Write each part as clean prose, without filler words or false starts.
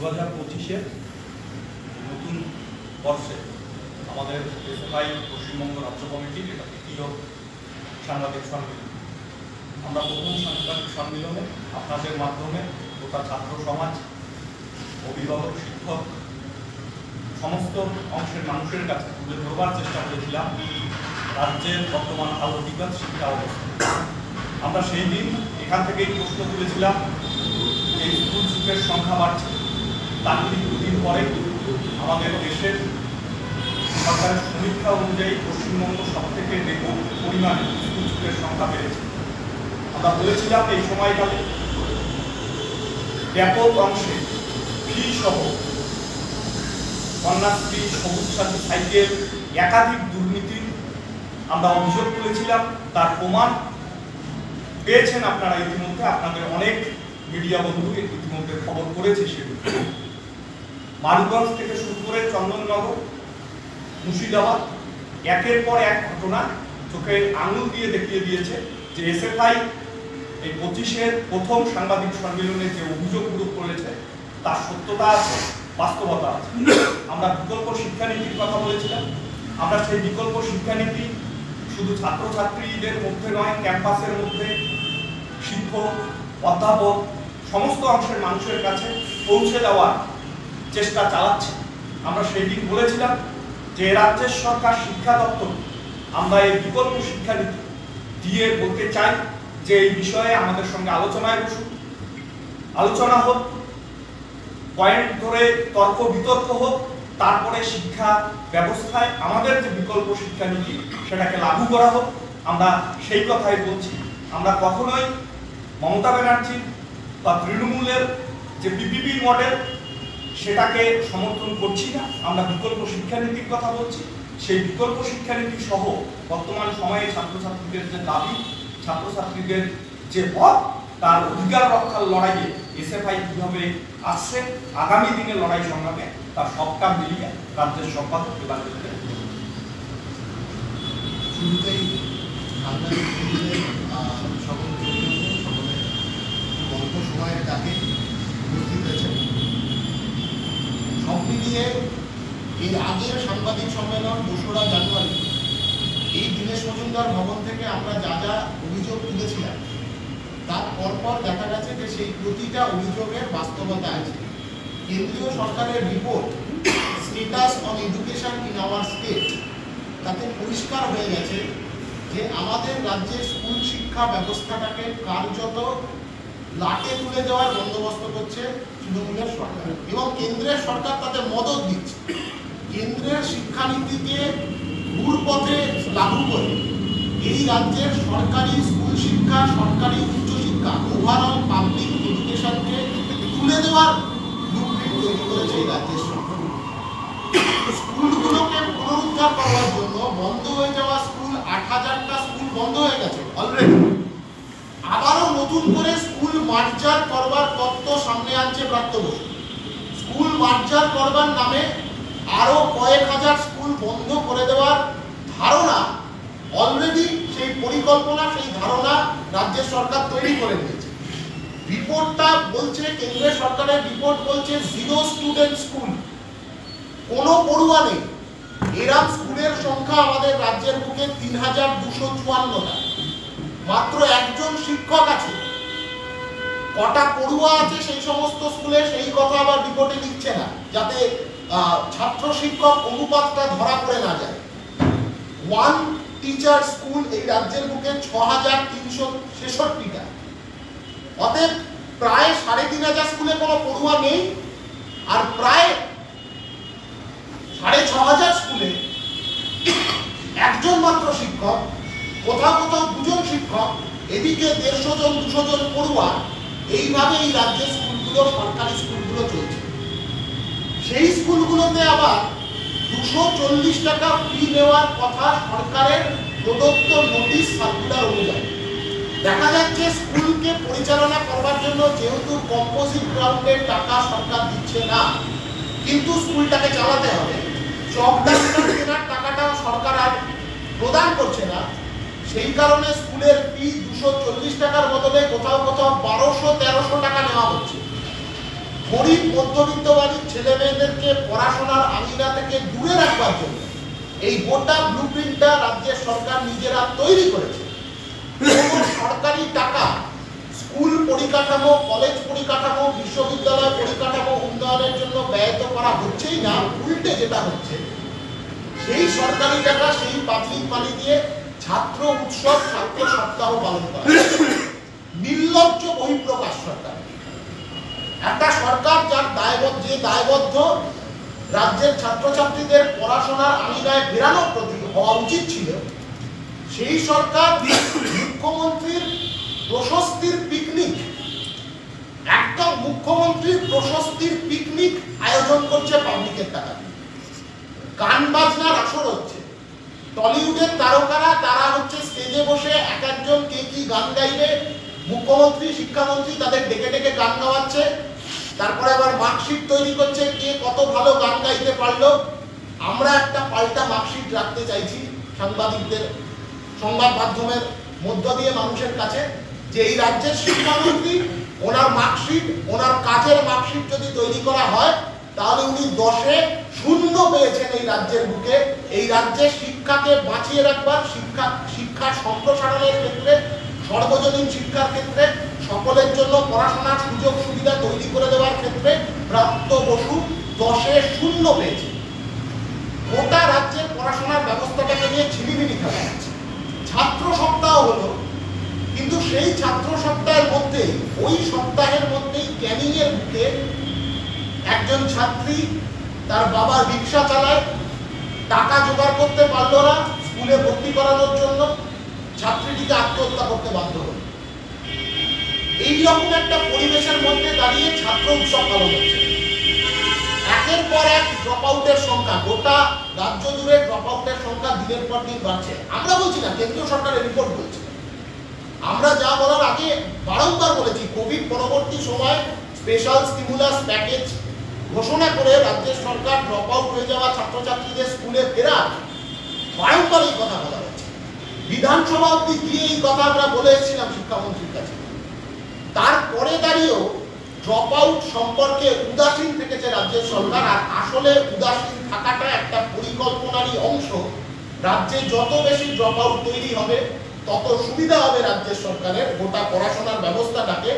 2025-এর নতুন বর্ষে আমাদের এসএফআই পশ্চিমবঙ্গ রাজ্য কমিটির এটা তৃতীয় সাংবাদিক সম্মেলন। আমরা প্রথম সাংবাদিক সম্মেলনে আপনাদের মাধ্যমে গোটা ছাত্র সমাজ, অভিভাবক, শিক্ষক, সমস্ত অংশের মানুষের কাছে তুলে ধরবার চেষ্টা করেছিলাম রাজ্যের বর্তমান হাল বিগত শিক্ষা অবস্থা। আমরা সেই দিন এখান থেকেই প্রশ্ন তুলেছিলাম যে স্কুল ছুটের সংখ্যা বাড়ছে, তার কিছুদিন পরে আমাদের দেশের সরকারের সমীক্ষা অনুযায়ী পশ্চিমবঙ্গ সব থেকে পরিমাণে স্কুল ছুটের সংখ্যা বেড়েছে। আমরা বলেছিলাম এই সময়কালে ব্যাপক অংশে ফি সহ কন্যাশ্রী, সবুজ সাথী সাইকেল, একাধিক দুর্নীতি আমরা অভিযোগ তুলেছিলাম। তার প্রমাণ পেয়েছেন আপনারা ইতিমধ্যে, আপনাদের অনেক মিডিয়া বন্ধু ইতিমধ্যে খবর করেছে। সেগুলো মারুগঞ্জ থেকে শুরু করে চন্দননগর, মুর্শিদাবাদ, একের পর এক ঘটনা চোখে আঙুল দিয়ে দেখিয়ে দিয়েছে যে এসএফআই এই 25-এর প্রথম সাংবাদিক সম্মেলনে যে অভিযোগগুলো করেছে তার সত্যতা আছে, বাস্তবতা আছে। আমরা বিকল্প শিক্ষানীতির কথা বলেছিলাম। আমরা সেই বিকল্প শিক্ষানীতি শুধু ছাত্রছাত্রীদের মধ্যে নয়, ক্যাম্পাসের মধ্যে শিক্ষক, অধ্যাপক, সমস্ত অংশের মানুষের কাছে পৌঁছে দেওয়ার চেষ্টা চালাচ্ছে। আমরা সেই দিন বলেছিলাম যে রাজ্যের সরকার শিক্ষা দপ্তর আমরা এই বিকল্প শিক্ষানীতি দিয়ে বলতে চাই যে এই বিষয়ে আমাদের সঙ্গে আলোচনায় বসুন, আলোচনা হোক, পয়েন্ট ধরে তর্ক বিতর্ক হোক, তারপরে শিক্ষা ব্যবস্থায় আমাদের যে বিকল্প শিক্ষানীতি সেটাকে লাগু করা হোক। আমরা সেই কথাই বলছি। আমরা কখনোই মমতা ব্যানার্জি বা তৃণমূলের যে পিপিপি মডেল সেটাকে সমর্থন করছি না। আমরা বিকল্প শিক্ষানীতির কথা বলছি। সেই বিকল্প শিক্ষানীতি সহ বর্তমান সময়ে ছাত্রছাত্রীদের যে দাবি, ছাত্রছাত্রীদের যে পথ, তার অধিকার রক্ষার লড়াইয়ে এসএফআই কিভাবে আসছে, আগামী দিনে লড়াই সংগ্রামে তার সবটা মিলিয়ে রাজ্যের সম্পাদক এবার শুরুতেই সকল গল্প সময়ের ডাকে উপস্থিত হয়েছেন। সব মিলিয়ে এর আগের সাংবাদিক সম্মেলন 2রা জানুয়ারি এই দীনেশ মজুমদার ভবন থেকে আমরা যা যা অভিযোগ তুলেছিলাম তার পরপর দেখা গেছে যে সেই প্রতিটা অভিযোগের বাস্তবতা আছে। কেন্দ্রীয় সরকারের report status on education in our state, তাতে পরিষ্কার হয়ে গেছে যে আমাদের রাজ্যের স্কুল শিক্ষা ব্যবস্থাটাকে কার্যত লাটে তুলে দেওয়ার বন্দোবস্ত করছে তৃণমূলের সরকার, এবং কেন্দ্রের সরকার তাতে মদত দিচ্ছে। কেন্দ্রের শিক্ষানীতিকে ঘুরপথে লাগু করে এই রাজ্যের সরকারি স্কুল শিক্ষা, সরকারি উচ্চশিক্ষা, ওভারঅল পাবলিক এডুকেশনকে তুলে দেওয়ার ব্লুপ্রিন্ট তৈরি করেছে এই রাজ্যের সরকার। স্কুলগুলোকে পুনরুদ্ধার করার জন্য বন্ধ হয়ে যাওয়া স্কুল, 8000টা স্কুল বন্ধ হয়ে গেছে অলরেডি। আবারও নতুন করে স্কুল মার্জার করবার তত্ত্ব সামনে আনছে প্রাপ্ত বসু। স্কুল মার্জার করবার নামে আরো কয়েক হাজার স্কুল বন্ধ করে দেওয়ার ধারণা অলরেডি, সেই পরিকল্পনা, সেই ধারণা রাজ্যের সরকার তৈরি করে নিয়েছে। রিপোর্টটা বলছে, কেন্দ্রের সরকারের রিপোর্ট বলছে 0 স্টুডেন্ট স্কুল, কোনো পড়ুয়া নেই। এরকম স্কুলের সংখ্যা আমাদের রাজ্যের বুকে 3254টা। মাত্র একজন শিক্ষক আছে। কটা পড়ুয়া আছে সেই সমস্ত স্কুলে সেই কথা আবার রিপোর্টে লিখছে না, যাতে ছাত্র শিক্ষক অনুপাতটা ধরা পড়ে না যায়। 1 টিচার স্কুল এই রাজ্যের বুকে 6366টা। অতএব প্রায় 3500 স্কুলে কোনো পড়ুয়া নেই, আর প্রায় 6500 স্কুলে একজন মাত্র শিক্ষক, কোথাও কোথাও 2 জন শিক্ষক, এদিকে 150 জন 200 জন পড়ুয়া। এইভাবে এই রাজ্যের স্কুলগুলো, সরকারি স্কুলগুলো চলছে। সেই স্কুলগুলোতে আবার 240 টাকা ফি নেওয়ার কথা সরকারের প্রদত্ত নোটিশ সার্কুলার অনুযায়ী। দেখা যাচ্ছে স্কুলকে পরিচালনা করবার জন্য যেহেতু কম্পোজিট গ্রাউন্ডের টাকা সরকার দিচ্ছে না, কিন্তু স্কুলটাকে চালাতে হবে, চকডাক কেনার টাকাটাও সরকার আর প্রদান করছে না। সেই কারণে স্কুলের ফি 240 টাকার বদলে কোথাও কোথাও 1200-1300 টাকা নেওয়া হচ্ছে। গরিব মধ্যবিত্ত বাড়ির ছেলে মেয়েদেরকে পড়াশোনার আঙিনা থেকে দূরে রাখবার জন্য এই গোটা ব্লুপ্রিন্টটা রাজ্যের সরকার নিজেরা তৈরি করেছে। কোনো সরকারি টাকা স্কুল পরিকাঠামো, কলেজ পরিকাঠামো, বিশ্ববিদ্যালয় পরিকাঠামো উন্নয়নের জন্য ব্যয় করা হচ্ছেই না, উল্টে যেটা হচ্ছে সেই সরকারি টাকা সেই পাবলিক মানি দিয়ে ছাত্র উৎসব, ছাত্র সপ্তাহ পালন করা। নির্লজ্জ বহিঃপ্রকাশ সরকার। একটা সরকার যার দায়বদ্ধ রাজ্যের ছাত্রছাত্রীদের পড়াশোনার আঙিনায় ফেরানোর প্রতি হওয়া উচিত ছিল, সেই সরকার মুখ্যমন্ত্রীর প্রশস্তির পিকনিক, একদম মুখ্যমন্ত্রীর প্রশস্তির পিকনিক আয়োজন করছে পাবলিকের টাকা। গান বাজনার আসর হচ্ছে, টলিউডের তারকারা তারা হচ্ছে স্টেজে বসে এক একজন কে কি গান গাইবে, মুখ্যমন্ত্রী শিক্ষামন্ত্রী তাদের ডেকে ডেকে গান গাওয়াচ্ছে, তারপরে আবার মার্কশিট তৈরি করছে কে কত ভালো গান গাইতে পারলো। আমরা একটা পাল্টা মার্কশিট রাখতে চাইছি সাংবাদিকদের, সংবাদ মাধ্যমের মধ্য দিয়ে মানুষের কাছে, যে এই রাজ্যের শিক্ষামন্ত্রী ওনার মার্কশিট, ওনার কাজের মার্কশিট যদি তৈরি করা হয় তাহলে উনি 10-এ 0 পেয়েছেন এই রাজ্যের বুকে। এই রাজ্যের শিক্ষাকে বাঁচিয়ে রাখবার, শিক্ষার সম্প্রসারণের ক্ষেত্রে, সর্বজনীন শিক্ষার ক্ষেত্রে, সকলের জন্য পড়াশোনার সুযোগ সুবিধা তৈরি করে দেওয়ার ক্ষেত্রে প্রাপ্ত বসু 10-এ 0 পেয়েছে। গোটা রাজ্যের পড়াশোনার ব্যবস্থাটাকে নিয়ে ছিনিমিনি খেলা হচ্ছে। ছাত্র সপ্তাহ হলো, কিন্তু সেই ছাত্র সপ্তাহের মধ্যেই, ওই সপ্তাহের মধ্যেই ক্যানিং এর বুকে একজন ছাত্রী তার বাবার রিক্সা চালায়, টাকা জোগাড় করতে পারলো না স্কুলে ভর্তি করানোর জন্য, ছাত্রীটিকে আত্মহত্যা করতে বাধ্য হল। এইরকম একটা পরিবেশের মধ্যে দাঁড়িয়ে ছাত্র উৎসব পালন হচ্ছে। একের পর এক ড্রপ আউটের সংখ্যা, গোটা রাজ্য জুড়ে ড্রপ আউটের সংখ্যা দিনের পর দিন বাড়ছে। আমরা বলছি না, কেন্দ্রীয় সরকারের রিপোর্ট বলছে। আমরা যা বলার আগে বারংবার বলেছি, কোভিড পরবর্তী সময় স্পেশাল স্টিমুলাস প্যাকেজ ঘোষণা করে রাজ্যের সরকার ড্রপ আউট হয়ে যাওয়া ছাত্রছাত্রীদের স্কুলে ফেরা, বারংবার এই কথা বলা হচ্ছে। বিধানসভা অব্দি গিয়ে এই কথা আমরা বলে এসেছিলাম শিক্ষামন্ত্রীর কাছে। তারপরে দাঁড়িয়েও ড্রপ আউট সম্পর্কে উদাসীন থেকেছে রাজ্যের সরকার। আর আসলে উদাসীন থাকাটা একটা পরিকল্পনারই অংশ। রাজ্যে যত বেশি ড্রপ আউট তৈরি হবে তত সুবিধা হবে রাজ্যের সরকারের গোটা পড়াশোনার ব্যবস্থাটাকে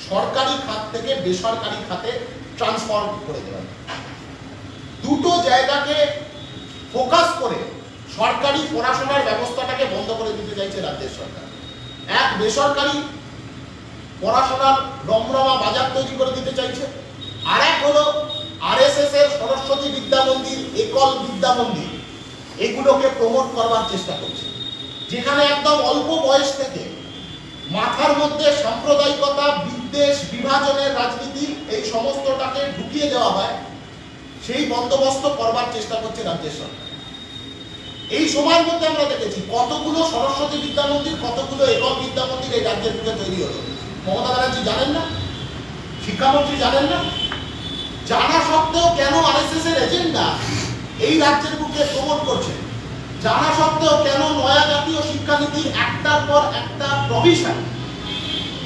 সরকারি খাত থেকে বেসরকারি খাতে ট্রান্সফর্ম করে দেওয়া। দুটো জায়গাকে ফোকাস করে সরকারি পড়াশোনার ব্যবস্থাটাকে বন্ধ করে দিতে চাইছে রাজ্যের সরকার। এক, বেসরকারি পড়াশোনার রমরমা বাজার তৈরি করে দিতে চাইছে। আর এক হলো আরএসএস এর সরস্বতী বিদ্যা মন্দির, একল বিদ্যা মন্দির, এগুলোকে প্রমোট করবার চেষ্টা করছে, যেখানে একদম অল্প বয়স থেকে মাথার মধ্যে সাম্প্রদায়িকতা, বিদ্বেষ, বিভাজনের রাজনীতি এই সমস্তটাকে ঢুকিয়ে দেওয়া হয়। সেই বন্দোবস্ত করবার চেষ্টা করছে রাজ্যের সরকার। এই সময়ের মধ্যে আমরা দেখেছি কতগুলো সরস্বতী বিদ্যা মন্দির, কতগুলো একল বিদ্যা মন্দির এই রাজ্যের বুকে তৈরি হলো। মমতা ব্যানার্জি জানেন না? শিক্ষামন্ত্রী জানেন না? জানা সত্ত্বেও কেন আরএসএস এর এজেন্ডা এই রাজ্যের বুকে প্রমোট করছে? জানা সত্ত্বেও কেন নয়া জাতীয় শিক্ষানীতির একটার পর একটা প্রভিশন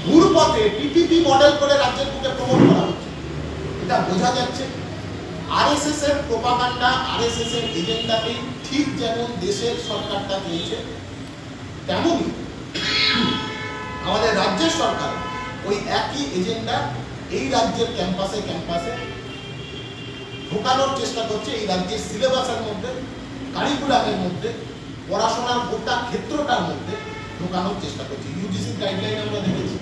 ঘুরপথে পিপিপি মডেল করে রাজ্যের বুকে প্রমোট করা হচ্ছে? এটা বোঝা যাচ্ছে আরএসএস এর প্রোপাগান্ডা, আরএসএস এর এজেন্ডাকে ঠিক যেমন দেশের সরকারটা পেয়েছে, তেমনই আমাদের রাজ্যের সরকার ওই একই এজেন্ডা এই রাজ্যের ক্যাম্পাসে ক্যাম্পাসে ঢোকানোর চেষ্টা করছে। এই রাজ্যের সিলেবাসের মধ্যে, কারিকুলামের মধ্যে, পড়াশোনার গোটা ক্ষেত্রটার মধ্যে ঢোকানোর চেষ্টা করছে। ইউজিসির গাইডলাইন আমরা দেখেছি।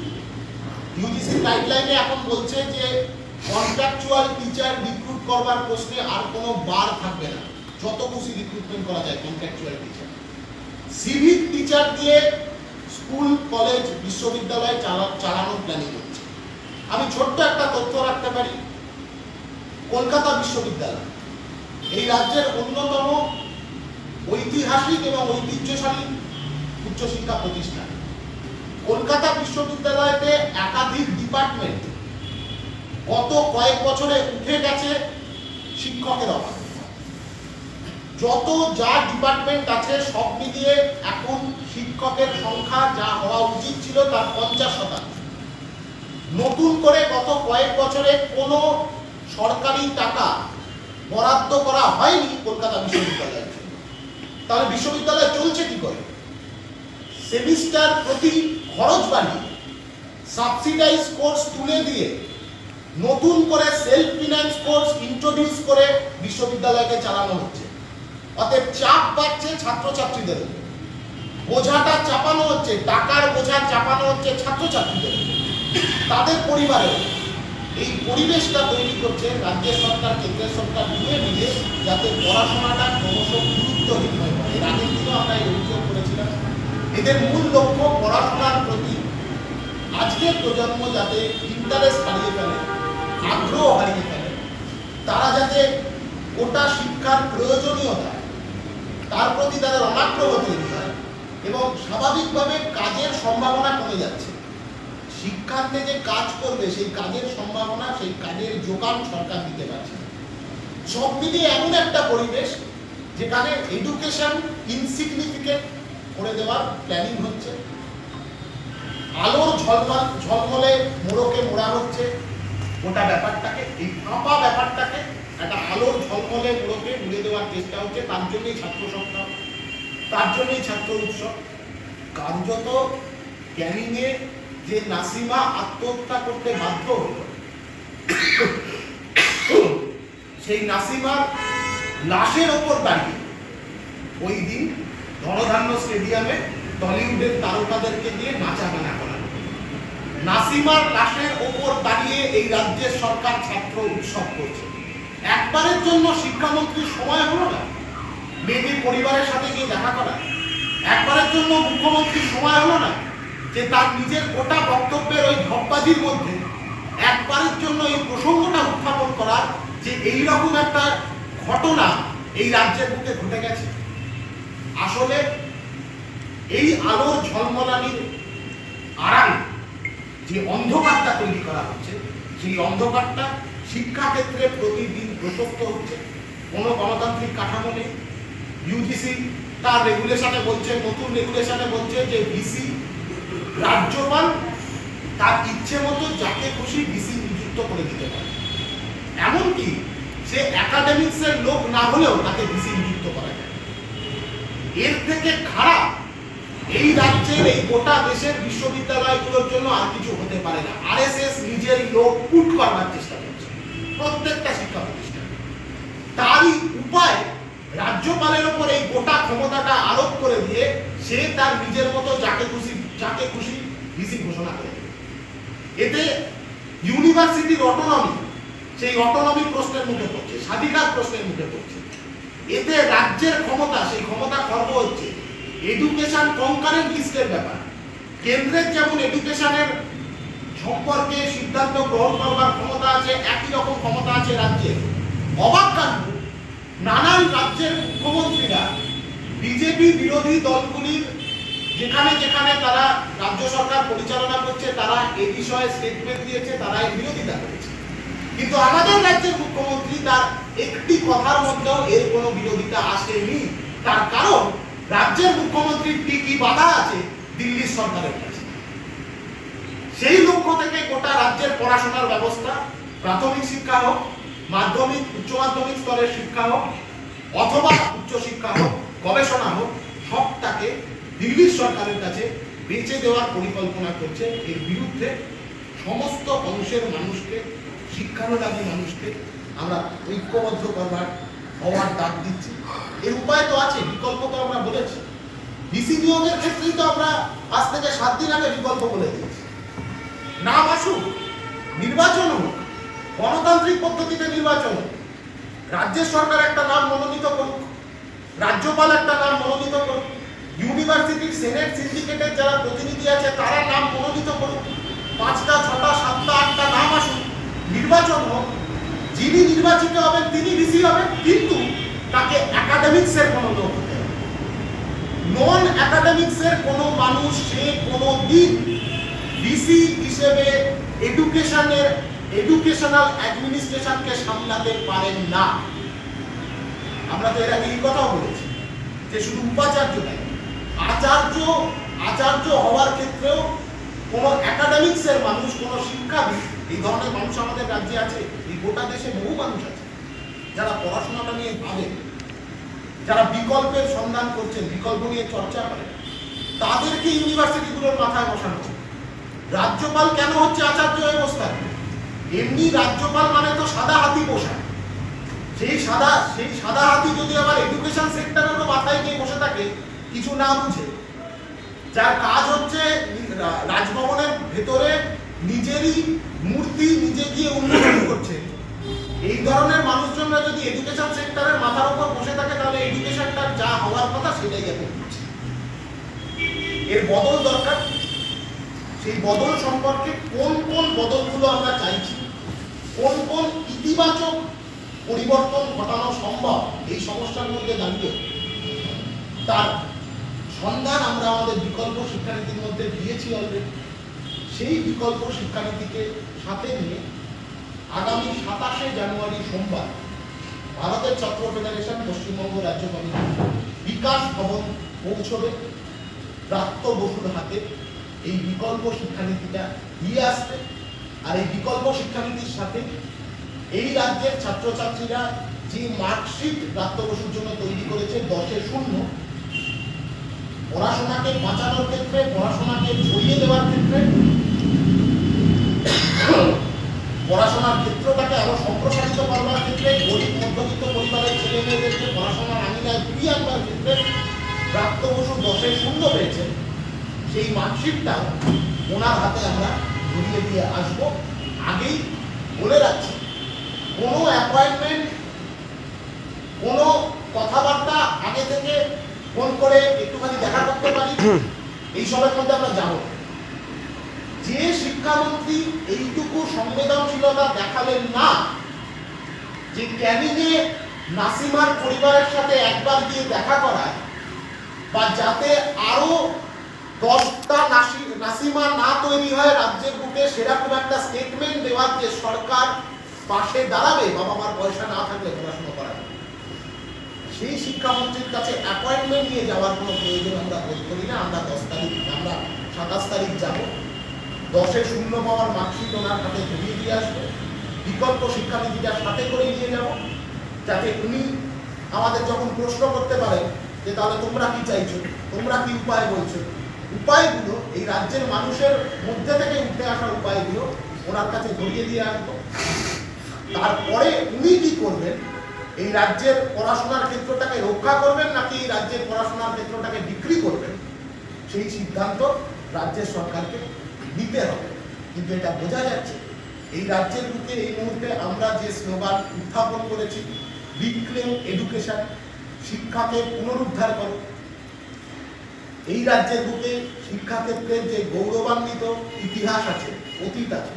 ইউজিসির গাইডলাইনে এখন বলছে যে কন্ট্রাকচুয়াল টিচার রিক্রুট করবার প্রশ্নে আর কোনো বার থাকবে না, যত খুশি রিক্রুটমেন্ট করা যায় কন্ট্রাকচুয়াল টিচার। সিভিক টিচার দিয়ে স্কুল, কলেজ, বিশ্ববিদ্যালয় চালানোর প্ল্যানিং হচ্ছে। আমি ছোট্ট একটা তথ্য রাখতে পারি, কলকাতা বিশ্ববিদ্যালয় এই রাজ্যের অন্যতম ঐতিহাসিক এবং ঐতিহ্যশালী উচ্চশিক্ষা প্রতিষ্ঠান। কলকাতা বিশ্ববিদ্যালয়তে একাধিক ডিপার্টমেন্ট গত কয়েক বছরে উঠে গেছে শিক্ষকের অভাব। যত যা ডিপার্টমেন্ট আছে সব মিলিয়ে এখন শিক্ষকের সংখ্যা যা হওয়া উচিত ছিল তার 50%। নতুন করে গত কয়েক বছরে কোনো সরকারি টাকা বরাদ্দ করা হয়নি কলকাতা বিশ্ববিদ্যালয়ের জন্য। তাহলে বিশ্ববিদ্যালয় চলছে কি করে? সেমিস্টার প্রতি খরচ বাড়িয়ে, সাবসিডাইজ কোর্স তুলে দিয়ে নতুন করে সেলফ ফিনান্স কোর্স ইন্ট্রোডিউস করে বিশ্ববিদ্যালয়কে চালানো হচ্ছে। অতএব চাপ বাড়ছে ছাত্রছাত্রীদের উপর, বোঝাটা চাপানো হচ্ছে, টাকার বোঝা চাপানো হচ্ছে ছাত্রছাত্রীদের উপর, তাদের পরিবারের। এই পরিবেশটা তৈরি করছে রাজ্য সরকার কেন্দ্রের সরকার মিলে যাতে পড়াশোনাটা ক্রমশ গুরুত্বহীন হয়ে পড়ে। এর আগের দিনও আমরা এই অভিযোগ করেছিলাম। এদের মূল লক্ষ্য পড়াশোনার প্রতি আজকের প্রজন্ম যাতে ইন্টারেস্ট হারিয়ে ফেলে, আগ্রহ হারিয়ে ফেলে, তারা যাতে গোটা শিক্ষার প্রয়োজনীয়তা তার প্রতি তাদের অনাগ্রহ তৈরি হয় এবং স্বাভাবিকভাবে কাজের সম্ভাবনা কমে যাচ্ছে। শিক্ষার্থী যে কাজ করবে সেই কাজের সম্ভাবনা, সেই কাজের যোগান সরকার দিতে পারছে না। সব মিলিয়ে এমন একটা পরিবেশ যেখানে এডুকেশন ইনসিগনিফিকেন্ট করে দেওয়ার প্ল্যানিং হচ্ছে। আলোর ঝলমলে মোড়কে মোড়া হচ্ছে গোটা ব্যাপারটাকে, এই ফাঁপা ব্যাপারটাকে একটা আলোর ঝলমলে মোড়কে মুড়ে দেওয়ার চেষ্টা হচ্ছে। তার জন্যই ছাত্র সপ্তাহ, তার জন্যই ছাত্র উৎসব। কার্যত ক্যানিংয়ে যে নাসিমা আত্মহত্যা করতে বাধ্য হল, সেই নাসিমার লাশের ওপর দাঁড়িয়ে ওই দিন ধনধান্য স্টেডিয়ামে টলিউডের তারকাদেরকে দিয়ে নাচা গানা করা। নাসিমার লাশের ওপর দাঁড়িয়ে এই রাজ্যের সরকার ছাত্র উৎসব করছে। একবারের জন্য শিক্ষামন্ত্রীর সময় হলো না মেয়েটির পরিবারের সাথে গিয়ে দেখা করা? একবারের জন্য মুখ্যমন্ত্রীর সময় হলো না যে তার নিজের গোটা বক্তব্যের ওই ধপ্পাজির মধ্যে একবারের জন্য এই প্রসঙ্গটা উত্থাপন করার যে এইরকম একটা ঘটনা এই রাজ্যের বুকে ঘটে গেছে? আসলে এই আলোর ঝলমলানির আড়াল যে অন্ধকারটা তৈরি করা হচ্ছে, সেই অন্ধকারটা শিক্ষাক্ষেত্রে প্রতিদিন প্রশস্ত হচ্ছে। কোনো গণতান্ত্রিক কাঠামো নেই। ইউজিসি তার রেগুলেশনে বলছে, নতুন রেগুলেশনে বলছে যে ভিসি রাজ্যপাল তার ইচ্ছে মতো যাকে খুশি ভিসি নিযুক্ত করে দিতে পারে। এমনকি সে একাডেমিক্সের লোক না হলেও তাকে ভিসি নিযুক্ত করা যায়। এর থেকে খারাপ এই রাজ্যের, এই গোটা দেশের বিশ্ববিদ্যালয়গুলোর জন্য আর কিছু হতে পারে না। আরএসএস নিজের লোক পুট করবার চেষ্টা করছে প্রত্যেকটা শিক্ষা প্রতিষ্ঠান। তারই উপায় রাজ্যপালের ওপর এই গোটা ক্ষমতাটা আরোপ করে দিয়ে সে তার নিজের মতো যাকে খুশি ভিসি ঘোষণা করে দেবে। এতে ইউনিভার্সিটির অটোনমি, সেই অটোনমি প্রশ্নের মুখে পড়ছে, স্বাধিকার প্রশ্নের মুখে পড়ছে। এতে রাজ্যের ক্ষমতা, সেই ক্ষমতা খর্ব হচ্ছে। এডুকেশন কনকারেন্ট লিস্টের ব্যাপার। কেন্দ্রের যেমন এডুকেশনের সম্পর্কে সিদ্ধান্ত গ্রহণ করবার ক্ষমতা আছে, একই রকম ক্ষমতা আছে রাজ্যের। অবাক কাণ্ড, নানান রাজ্যের মুখ্যমন্ত্রীরা বিজেপি বিরোধী দলগুলির যেখানে যেখানে তারা রাজ্য সরকার পরিচালনা করছে তারা এই বিষয়ে স্টেটমেন্ট দিয়েছে, তারা এর বিরোধিতা করেছে। কিন্তু আমাদের রাজ্যের মুখ্যমন্ত্রী তার একটি কথার মধ্যেও এর কোনো বিরোধিতা আসেনি। তার কারণ রাজ্যের মুখ্যমন্ত্রীর টিকি বাধা আছে দিল্লির সরকারের কাছে। সেই লক্ষ্য থেকে গোটা রাজ্যের পড়াশোনার ব্যবস্থা, প্রাথমিক শিক্ষা হোক, মাধ্যমিক উচ্চ মাধ্যমিক স্তরের শিক্ষা হোক অথবা উচ্চশিক্ষা হোক, গবেষণা হোক, সবটাকে দিল্লির সরকারের কাছে বেঁচে দেওয়ার পরিকল্পনা করছে। এর বিরুদ্ধে সমস্ত অংশের মানুষকে, শিক্ষানুরাগী মানুষকে আমরা ঐক্যবদ্ধ হওয়ার ডাক দিচ্ছি। এর উপায় তো আছে, বিকল্প তো আমরা বলেছি। ভিসি নিয়োগের ক্ষেত্রেই তো আমরা আজ থেকে 7 দিন আগে বিকল্প বলে দিয়েছি। নাম আসুক, নির্বাচন হোক, গণতান্ত্রিক পদ্ধতিতে নির্বাচন হোক, রাজ্যের সরকার একটা নাম মনোনীত করুক, রাজ্যপাল একটা নাম মনোনীত করুক, ইউনিভার্সিটির সেনেট সিন্ডিকেটের যারা প্রতিনিধি আছে তারা নাম মনোনীত করুক, 5টা 6টা 7টা 8টা নাম আসুক, নির্বাচন হোক। যিনি নির্বাচিত হবেন তিনি ভিসি হবেন, কিন্তু তাকে একাডেমিক্সের কোনো লোক হতে হবে। নন একাডেমিক্সের কোনো মানুষ সে কোনো দিন ভিসি হিসেবে এডুকেশনাল অ্যাডমিনিস্ট্রেশনকে সামলাতে পারেন না। আমরা তো এর আগে এই কথাও বলেছি যে শুধু উপাচার্য নয়, আচার্য হওয়ার ক্ষেত্রেও কোনো একাডেমিক্সের মানুষ, কোনো শিক্ষাবিদ এই ধরনের মানুষ আমাদের রাজ্যে আছে। এই গোটা দেশে বহু মানুষ আছে যারা পড়াশোনাটা নিয়ে ভাবেন, যারা বিকল্পের সন্ধান করছেন, বিকল্প নিয়ে চর্চা করেন, তাদেরকে ইউনিভার্সিটিগুলোর মাথায় বসানো হচ্ছে। রাজ্যপাল কেন হচ্ছে আচার্য হয়ে বসে থাকবে? এমনি রাজ্যপাল মানে তো সাদা হাতি পোষা। সেই সাদা হাতি যদি আবার এডুকেশন সেক্টরেরও মাথায় গিয়ে বসে থাকে কিছু না বুঝে, যার কাজ হচ্ছে রাজভবনের ভেতরে নিজেরই মূর্তি নিজে গিয়ে উন্মোচন করছে, এই ধরনের মানুষজনরা যদি এডুকেশন সেক্টরের মাথার উপর বসে থাকে তাহলে এডুকেশনটা যা হওয়ার কথা সেটাই এখন হচ্ছে। এর বদল দরকার। সেই বদল সম্পর্কে কোন কোন বদলগুলো আমরা চাইছি, কোন কোন ইতিবাচক পরিবর্তন ঘটানো সম্ভব এই সমস্যার মধ্যে দাঁড়িয়ে, তার সন্ধান আমরা আমাদের বিকল্প শিক্ষানীতির মধ্যে দিয়েছি অলরেডি। সেই বিকল্প শিক্ষানীতিকে সাথে নিয়ে আগামী 27শে জানুয়ারি সোমবার ভারতের ছাত্র ফেডারেশন পশ্চিমবঙ্গ রাজ্য কমিটি বিকাশ ভবন পৌঁছবে প্রাপ্ত বসুর হাতে এই বিকল্প শিক্ষানীতিটা দিয়ে আসবে। আর এই বিকল্প শিক্ষানীতির সাথে এই রাজ্যের ছাত্রছাত্রীরা যে মার্কশিট প্রাপ্ত বসুর জন্য তৈরি করেছে 10-0, পড়াশোনাকে বাঁচানোর ক্ষেত্রে, পড়াশোনাকে ছড়িয়ে দেওয়ার ক্ষেত্রে, পড়াশোনার ক্ষেত্রটাকে আরো সম্প্রসারিত করবার ক্ষেত্রে, গরিব মধ্যবিত্ত পরিবারের ছেলে মেয়েদেরকে পড়াশোনার আঙিনায় ফিরিয়ে আনবার ক্ষেত্রে প্রাপ্ত বসু 10-0 পেয়েছেন। সেই মার্কশিটটাও ওনার হাতে আমরা ধরিয়ে দিয়ে আসবো। আগেই বলে রাখছি, কোনো অ্যাপয়েন্টমেন্ট, কোনো কথাবার্তা আগে থেকে ফোন করে একটুখানি দেখা করতে পারি, এইসবের মধ্যে আমরা যাব। যে শিক্ষামন্ত্রী এইটুকু সংবেদনশীলতা দেখালেন না যে ক্যাবিনে নাসিমার পরিবারের সাথে একবার গিয়ে দেখা করায়, বা যাতে আরো 10টা নাসিমা না তৈরি হয় রাজ্যের বুকে, সেরকম একটা স্টেটমেন্ট দেওয়ার যে সরকার পাশে দাঁড়াবে বাবা মার পয়সা না থাকলে পড়াশোনা করাবে, সেই শিক্ষামন্ত্রীর কাছে অ্যাপয়েন্টমেন্ট নিয়ে যাওয়ার কোনো প্রয়োজন আমরা বোধ করি না। আমরা 27 তারিখ যাব, 10-0 পাওয়ার মার্কশিট ওনার হাতে ধরিয়ে দিয়ে আসবো, বিকল্প শিক্ষানীতিটার সাথে করে নিয়ে যাব, যাতে উনি আমাদের যখন প্রশ্ন করতে পারেন যে তাহলে তোমরা কি চাইছো, তোমরা কি উপায় বলছো, উপায়গুলো এই রাজ্যের মানুষের মধ্যে থেকে উঠে আসা উপায়গুলো ওনার কাছে ধরিয়ে দিয়ে আসবো। তারপরে উনি কি করবেন, এই রাজ্যের পড়াশোনার ক্ষেত্রটাকে রক্ষা করবেন নাকি এই রাজ্যের পড়াশোনার ক্ষেত্রটাকে বিক্রি করবেন, সেই সিদ্ধান্ত রাজ্যের সরকারকে নিতে হবে। কিন্তু এটা বোঝা যাচ্ছে এই রাজ্যের বুকে এই মুহূর্তে আমরা যে স্লোগান উত্থাপন করেছি, রিক্লেম এডুকেশন, শিক্ষাকে পুনরুদ্ধার করো, এই রাজ্যের বুকে শিক্ষাক্ষেত্রের যে গৌরবান্বিত ইতিহাস আছে, অতীত আছে,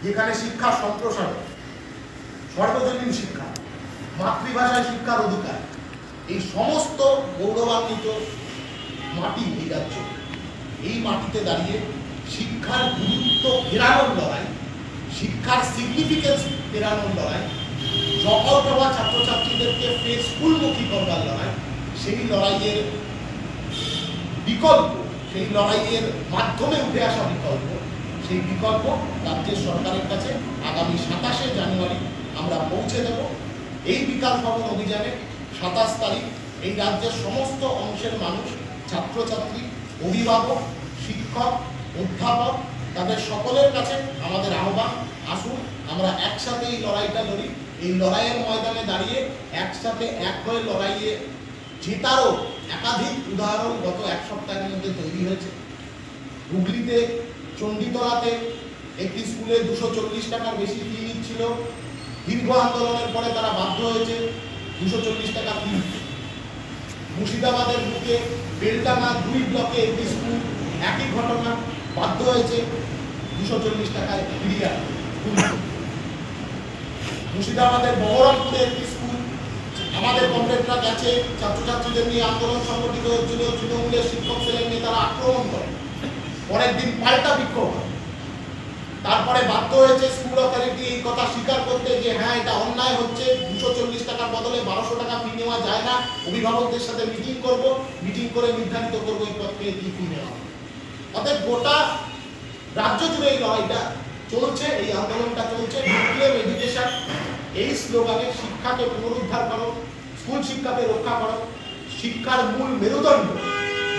যেখানে শিক্ষা সম্প্রসারণ, সর্বজনীন শিক্ষা, মাতৃভাষায় শিক্ষার অধিকার, এই সমস্ত গৌরবান্বিত মাটি এই রাজ্য, এই মাটিতে দাঁড়িয়ে শিক্ষার গুরুত্ব ফেরানোর লড়াই, শিক্ষার সিগনিফিকেন্স ফেরানোর লড়াই, সকল প্রভা ছাত্রছাত্রীদেরকে ফের স্কুলমুখী করবার লড়াই, সেই লড়াইয়ের বিকল্প, সেই লড়াইয়ের মাধ্যমে উঠে আসা বিকল্প, সেই বিকল্প রাজ্যের সরকারের কাছে আগামী 27শে জানুয়ারি আমরা পৌঁছে দেব। এই বিকাশ ভবন অভিযানে 27 তারিখ এই রাজ্যের সমস্ত অংশের মানুষ, ছাত্রছাত্রী, অভিভাবক, শিক্ষক, অধ্যাপক, তাদের সকলের কাছে আমাদের আহ্বান, আসুন আমরা একসাথে এই লড়াইটা লড়ি। এই লড়াইয়ের ময়দানে দাঁড়িয়ে একসাথে এক হয়ে লড়াইয়ে জেতারও একাধিক উদাহরণ গত এক সপ্তাহের মধ্যে তৈরি হয়েছে। হুগলিতে চণ্ডীতলাতে একটি স্কুলে 240 টাকার বেশি ফি নিচ্ছিল, দীর্ঘ আন্দোলনের পরে তারা বাধ্য হয়েছে 240 টাকা ফি দিতে। মুর্শিদাবাদের বুকে বেলডাঙ্গা 2 ব্লকে একটি স্কুল, একই ঘটনা, বাধ্য হয়েছে 240 টাকায় ফিরিয়ে আনতে। মুর্শিদাবাদের বহরমপুরে একটি স্কুল, আমাদের কমরেডরা গেছে, ছাত্রছাত্রীদের নিয়ে আন্দোলন সংগঠিত হচ্ছিল, তৃণমূলের শিক্ষক ছেলের নেতারা আক্রমণ করে, পরের দিন পাল্টা বিক্ষোভ। তারপরে বাধ্য হয়েছে স্কুল অথরিটি এই কথা স্বীকার করতে যে হ্যাঁ এটা অন্যায় হচ্ছে, 240 টাকার বদলে 1200 টাকা ফি নেওয়া যায় না, অভিভাবকদের সাথে মিটিং করব, মিটিং করে নির্ধারিত করবো এই পথে কি ফি নেওয়া হবে। অর্থাৎ গোটা রাজ্য জুড়ে এই লড়াইটা চলছে, এই আন্দোলনটা চলছে। রিক্লেম এডুকেশন, এই স্লোগানে শিক্ষাকে পুনরুদ্ধার করো, স্কুল শিক্ষাকে রক্ষা করো, শিক্ষার মূল মেরুদণ্ড,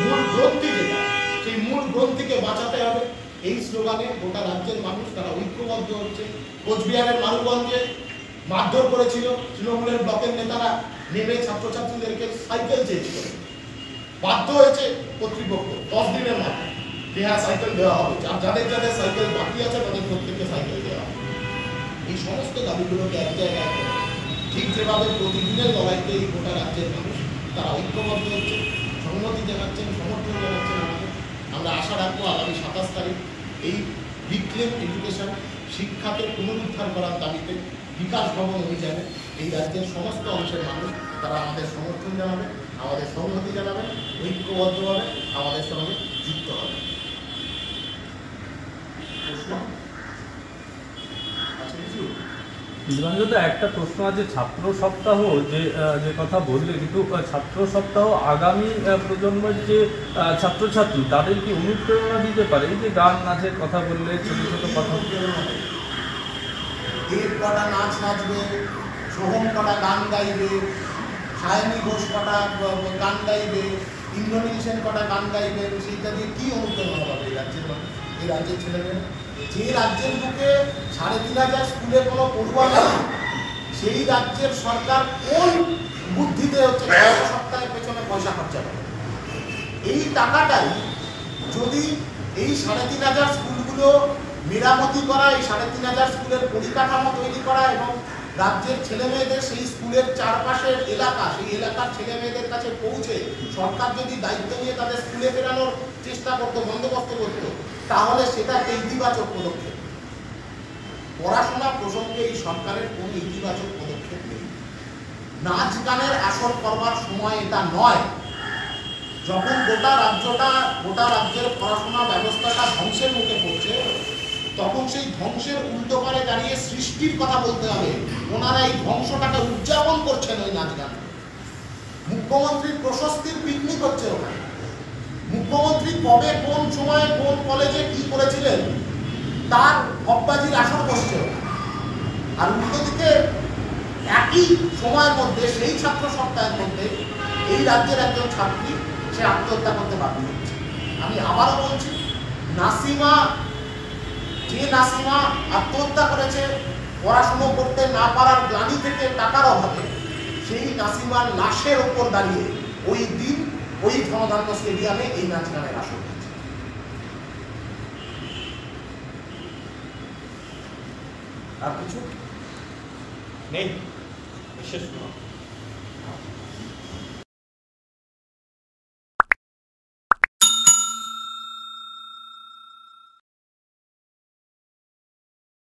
মূল গ্রন্থি যেটা, সেই মূল গ্রন্থিকে বাঁচাতে হবে। এই স্লোগানে গোটা রাজ্যের মানুষ তারা ঐক্যবদ্ধ হচ্ছে। কোচবিহারের মারুগঞ্জে মারধর করেছিল তৃণমূলের ব্লকের নেতারা, নেমে ছাত্রছাত্রীদেরকে সাইকেল চেয়েছিল, বাধ্য হয়েছে কর্তৃপক্ষ 10 দিনের মাথায় যে হ্যাঁ সাইকেল দেওয়া হবে, যাদের যাদের সাইকেল বাকি আছে তাদের প্রত্যেককে সাইকেল দেওয়া হবে। এই সমস্ত দাবিগুলোকে এক জায়গায় করে ঠিক যেভাবে প্রতিদিনের লড়াইতে এই গোটা রাজ্যের মানুষ তারা ঐক্যবদ্ধ হচ্ছে, সংহতি জানাচ্ছেন, সমর্থন জানাচ্ছেন আমাদের। আমরা আশা রাখবো আগামী 27 তারিখ এই রিক্লেম এডুকেশন, শিক্ষাকে পুনরুদ্ধার করার দাবিতে বিকাশ ভবন অভিযানে এই রাজ্যের সমস্ত অংশের মানুষ তারা আমাদের সমর্থন জানাবে, আমাদের সংহতি জানাবে, ঐক্যবদ্ধভাবে আমাদের সঙ্গে যুক্ত হবে। প্রশ্ন আছে কিছু? দিবাঙ্গত একটা প্রশ্ন আছে, ছাত্র সপ্তাহ যে কথা বললে, কিন্তু ছাত্র সপ্তাহ আগামী প্রজন্মের যে ছাত্রছাত্রী তাদের কি অনুপ্রেরণা দিতে পারে? এই যে গান নাচের কথা বললে, ছোট ছোট কথা, দেব কটা নাচ নাচবে, সোহম কটা গান গাইবে, সায়নী ঘোষ কটা গান গাইবে, ইন্দ্রনীল সেন কটা গান গাইবে, সেইটা দিয়ে কি অনুপ্রেরণা পাবে এই রাজ্যের মানুষ, এই রাজ্যের ছেলেমেয়েরা? যে রাজ্যের বুকে 3500 স্কুলে কোনো পড়ুয়া নেই, সেই রাজ্যের সরকার কোন বুদ্ধিতে হচ্ছে সপ্তাহের পেছনে পয়সা খরচা করে? এই টাকাটাই যদি এই 3500 স্কুলগুলো মেরামতি করা, এই 3500 স্কুলের পরিকাঠামো তৈরি করা এবং রাজ্যের ছেলেমেয়েদের সেই স্কুলের চারপাশের এলাকা, সেই এলাকার ছেলেমেয়েদের কাছে পৌঁছে সরকার যদি দায়িত্ব নিয়ে তাদের স্কুলে ফেরানোর চেষ্টা করতো, বন্দোবস্ত করতো, তাহলে সেটা ইতিবাচক পদক্ষেপ। পড়াশোনা প্রসঙ্গে এই সরকারের কোনো ইতিবাচক পদক্ষেপ নেই। নাচ গানের আসর করবার সময় এটা নয়। যখন গোটা রাজ্যের পড়াশোনা ব্যবস্থাটা ধ্বংসের মুখে পড়ছে, তখন সেই ধ্বংসের উল্টো পারে দাঁড়িয়ে সৃষ্টির কথা বলতে হবে। ওনারা এই ধ্বংসটাকে উদযাপন করছেন ওই নাচ গান। মুখ্যমন্ত্রীর প্রশস্তির পিকনিক হচ্ছে ওখানে। মুখ্যমন্ত্রী কবে, কোন সময়ে, কোন কলেজে কি করেছিলেন তার হব্বাজির আসর বসছে। আর উল্টো দিকে একই সময়ের মধ্যে, সেই ছাত্র সপ্তাহের মধ্যে এই রাজ্যের একজন ছাত্রী সে আত্মহত্যা করতে বাধ্য হচ্ছে। আমি আবারও বলছি, নাসিমা আত্মহত্যা করেছে পড়াশুনো করতে না পারার গ্লানি থেকে, টাকার অভাবে, সেই নাসিমার লাশের ওপর দাঁড়িয়ে ওই দিন ওই ধনধান্য স্টেডিয়ামে এই নাচ গানের আসর হচ্ছে। আর কিছু নেই? শেষ করো।